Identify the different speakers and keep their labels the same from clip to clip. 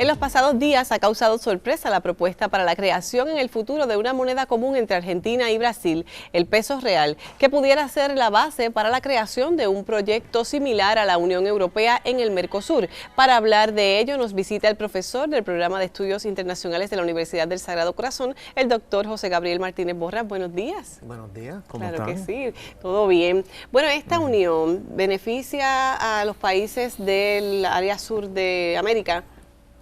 Speaker 1: En los pasados días ha causado sorpresa la propuesta para la creación en el futuro de una moneda común entre Argentina y Brasil, el peso real, que pudiera ser la base para la creación de un proyecto similar a la Unión Europea en el Mercosur. Para hablar de ello nos visita el profesor del Programa de Estudios Internacionales de la Universidad del Sagrado Corazón, el doctor José Gabriel Martínez Borras. Buenos días.
Speaker 2: Buenos días, ¿cómo
Speaker 1: están? Claro que sí, todo
Speaker 2: todo
Speaker 1: bien. Bueno, esta unión beneficia a los países del área sur de América.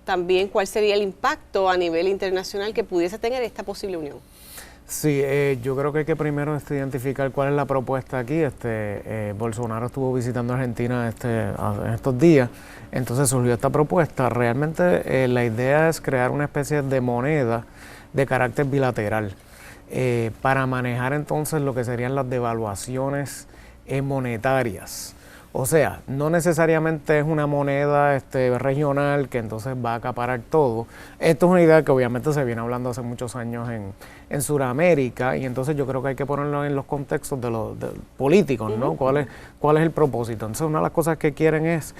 Speaker 1: También, ¿cuál sería el impacto a nivel internacional que pudiese tener esta posible unión?
Speaker 2: Sí, yo creo que hay que primero identificar cuál es la propuesta aquí. Bolsonaro estuvo visitando Argentina en estos días, entonces surgió esta propuesta. Realmente la idea es crear una especie de moneda de carácter bilateral para manejar entonces lo que serían las devaluaciones monetarias. O sea, no necesariamente es una moneda regional que entonces va a acaparar todo. Esto es una idea que obviamente se viene hablando hace muchos años en Sudamérica, y entonces yo creo que hay que ponerlo en los contextos de los políticos, ¿no? ¿Cuál es el propósito? Entonces una de las cosas que quieren es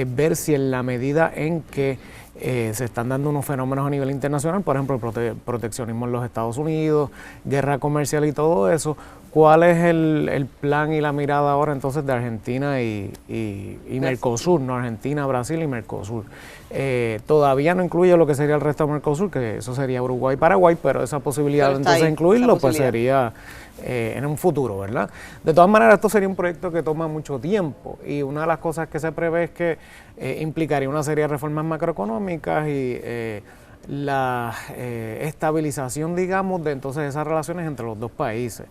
Speaker 2: ver si en la medida en que se están dando unos fenómenos a nivel internacional, por ejemplo, proteccionismo en los Estados Unidos, guerra comercial y todo eso, ¿cuál es el plan y la mirada ahora entonces de Argentina y Mercosur, ¿no? Argentina, Brasil y Mercosur? Todavía no incluye lo que sería el resto de Mercosur, que eso sería Uruguay y Paraguay, pero esa posibilidad de entonces incluirlo pues sería en un futuro, ¿verdad? De todas maneras, esto sería un proyecto que toma mucho tiempo, y una de las cosas que se prevé es que implicaría una serie de reformas macroeconómicas y la estabilización, digamos, de entonces esas relaciones entre los dos países.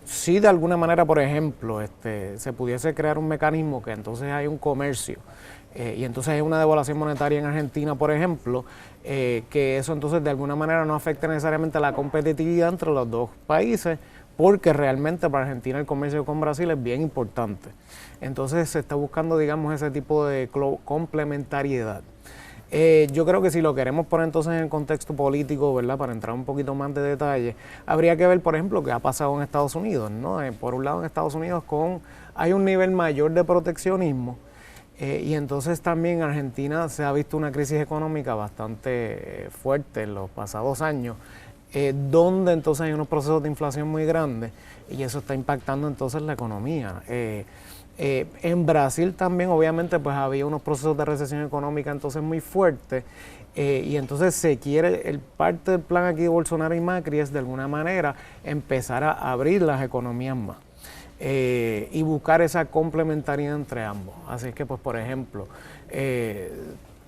Speaker 2: Si de alguna manera, por ejemplo, se pudiese crear un mecanismo que entonces hay un comercio y entonces hay una devaluación monetaria en Argentina, por ejemplo, que eso entonces de alguna manera no afecte necesariamente la competitividad entre los dos países, porque realmente para Argentina el comercio con Brasil es bien importante. Entonces se está buscando, digamos, ese tipo de complementariedad. Yo creo que si lo queremos poner entonces en el contexto político, ¿verdad?, para entrar un poquito más de detalle, habría que ver, por ejemplo, qué ha pasado en Estados Unidos, ¿no? Por un lado, en Estados Unidos hay un nivel mayor de proteccionismo, y entonces también en Argentina se ha visto una crisis económica bastante fuerte en los pasados años, donde entonces hay unos procesos de inflación muy grandes, y eso está impactando entonces la economía. En Brasil también obviamente pues había unos procesos de recesión económica entonces muy fuertes, y entonces se quiere, parte del plan aquí de Bolsonaro y Macri es de alguna manera empezar a abrir las economías más y buscar esa complementariedad entre ambos. Así que pues por ejemplo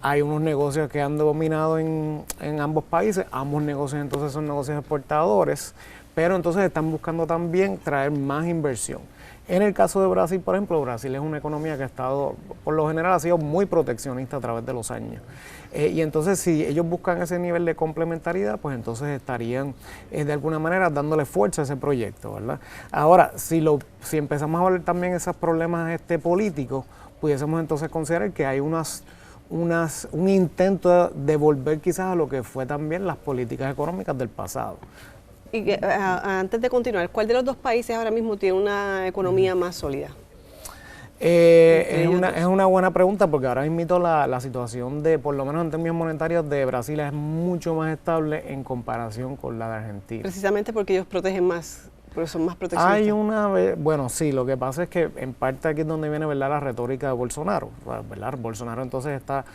Speaker 2: hay unos negocios que han dominado en ambos países, ambos negocios entonces son negocios exportadores, pero entonces están buscando también traer más inversión. En el caso de Brasil, por ejemplo, Brasil es una economía que ha estado, por lo general, ha sido muy proteccionista a través de los años. Y entonces, si ellos buscan ese nivel de complementariedad, pues entonces estarían, de alguna manera, dándole fuerza a ese proyecto, ¿verdad? Ahora, si empezamos a ver también esos problemas políticos, pudiésemos entonces considerar que hay un intento de volver quizás a lo que fue también las políticas económicas del pasado.
Speaker 1: Y antes de continuar, ¿cuál de los dos países ahora mismo tiene una economía más sólida?
Speaker 2: Es una buena pregunta, porque ahora mismo la situación por lo menos en términos monetarios, de Brasil es mucho más estable en comparación con la de Argentina.
Speaker 1: Precisamente porque ellos protegen más, porque son más proteccionistas.
Speaker 2: Bueno, sí, lo que pasa es que en parte aquí es donde viene, ¿verdad?, la retórica de Bolsonaro, ¿verdad? Bolsonaro entonces está,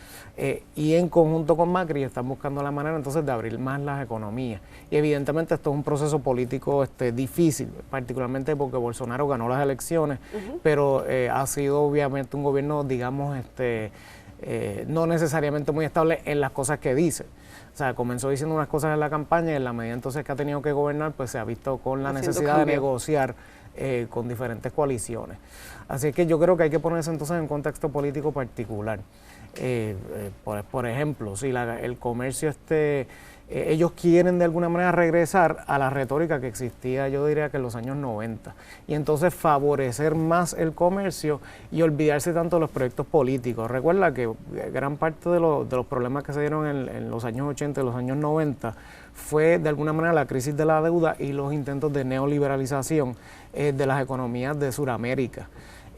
Speaker 2: y en conjunto con Macri, están buscando la manera entonces de abrir más las economías. Y evidentemente esto es un proceso político difícil, particularmente porque Bolsonaro ganó las elecciones, pero ha sido obviamente un gobierno, digamos, no necesariamente muy estable en las cosas que dice. O sea, comenzó diciendo unas cosas en la campaña, y en la medida entonces que ha tenido que gobernar, pues se ha visto con la necesidad de negociar con diferentes coaliciones. Así que yo creo que hay que ponerse entonces en un contexto político particular. Por ejemplo, si el comercio ellos quieren de alguna manera regresar a la retórica que existía, yo diría que en los años 90, y entonces favorecer más el comercio y olvidarse tanto de los proyectos políticos. Recuerda que gran parte de los problemas que se dieron en los años 80 y los años 90 fue de alguna manera la crisis de la deuda y los intentos de neoliberalización de las economías de Sudamérica.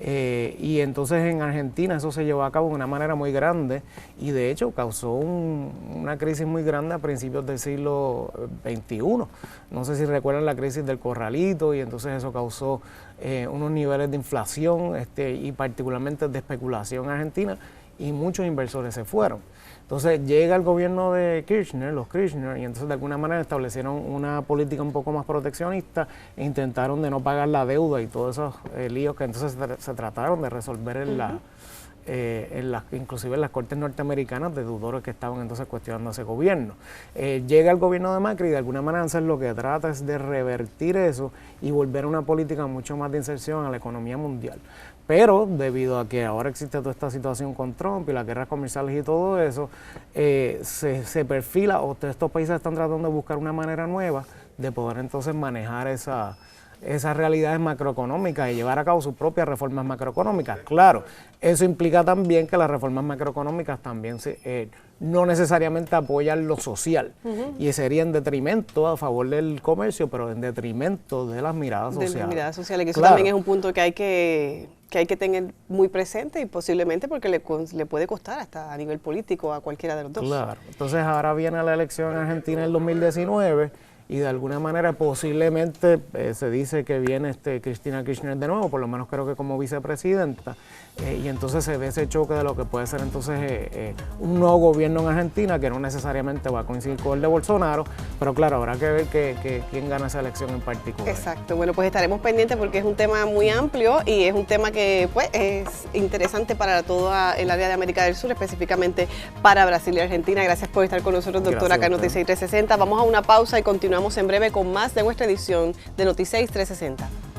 Speaker 2: Y entonces en Argentina eso se llevó a cabo de una manera muy grande y de hecho causó una crisis muy grande a principios del siglo XXI. No sé si recuerdan la crisis del Corralito, y entonces eso causó unos niveles de inflación y particularmente de especulación en Argentina, y muchos inversores se fueron. Entonces llega el gobierno de Kirchner, los Kirchner, y entonces de alguna manera establecieron una política un poco más proteccionista e intentaron de no pagar la deuda y todos esos líos que entonces se trataron de resolver inclusive en las cortes norteamericanas, de deudores que estaban entonces cuestionando ese gobierno. Llega el gobierno de Macri y de alguna manera entonces lo que trata es de revertir eso y volver a una política mucho más de inserción a la economía mundial. Pero debido a que ahora existe toda esta situación con Trump y las guerras comerciales y todo eso, se perfila, o estos países están tratando de buscar una manera nueva de poder entonces manejar esas realidades macroeconómicas y llevar a cabo sus propias reformas macroeconómicas. Claro, eso implica también que las reformas macroeconómicas también no necesariamente apoyan lo social, y sería en detrimento a favor del comercio, pero en detrimento de las miradas sociales. De las miradas
Speaker 1: sociales, que eso también es un punto que hay que tener muy presente, y posiblemente porque le puede costar hasta a nivel político a cualquiera de los dos.
Speaker 2: Claro, entonces ahora viene la elección en Argentina en el 2019, y de alguna manera posiblemente se dice que viene Cristina Kirchner de nuevo, por lo menos creo que como vicepresidenta, y entonces se ve ese choque de lo que puede ser entonces un nuevo gobierno en Argentina, que no necesariamente va a coincidir con el de Bolsonaro, pero claro, habrá que ver quién gana esa elección en particular.
Speaker 1: Exacto, bueno, pues estaremos pendientes porque es un tema muy amplio y es un tema que pues es interesante para toda el área de América del Sur, específicamente para Brasil y Argentina. Gracias por estar con nosotros, doctora, acá en Noticias 360. Vamos a una pausa y continuamos en breve con más de nuestra edición de Noticias 360.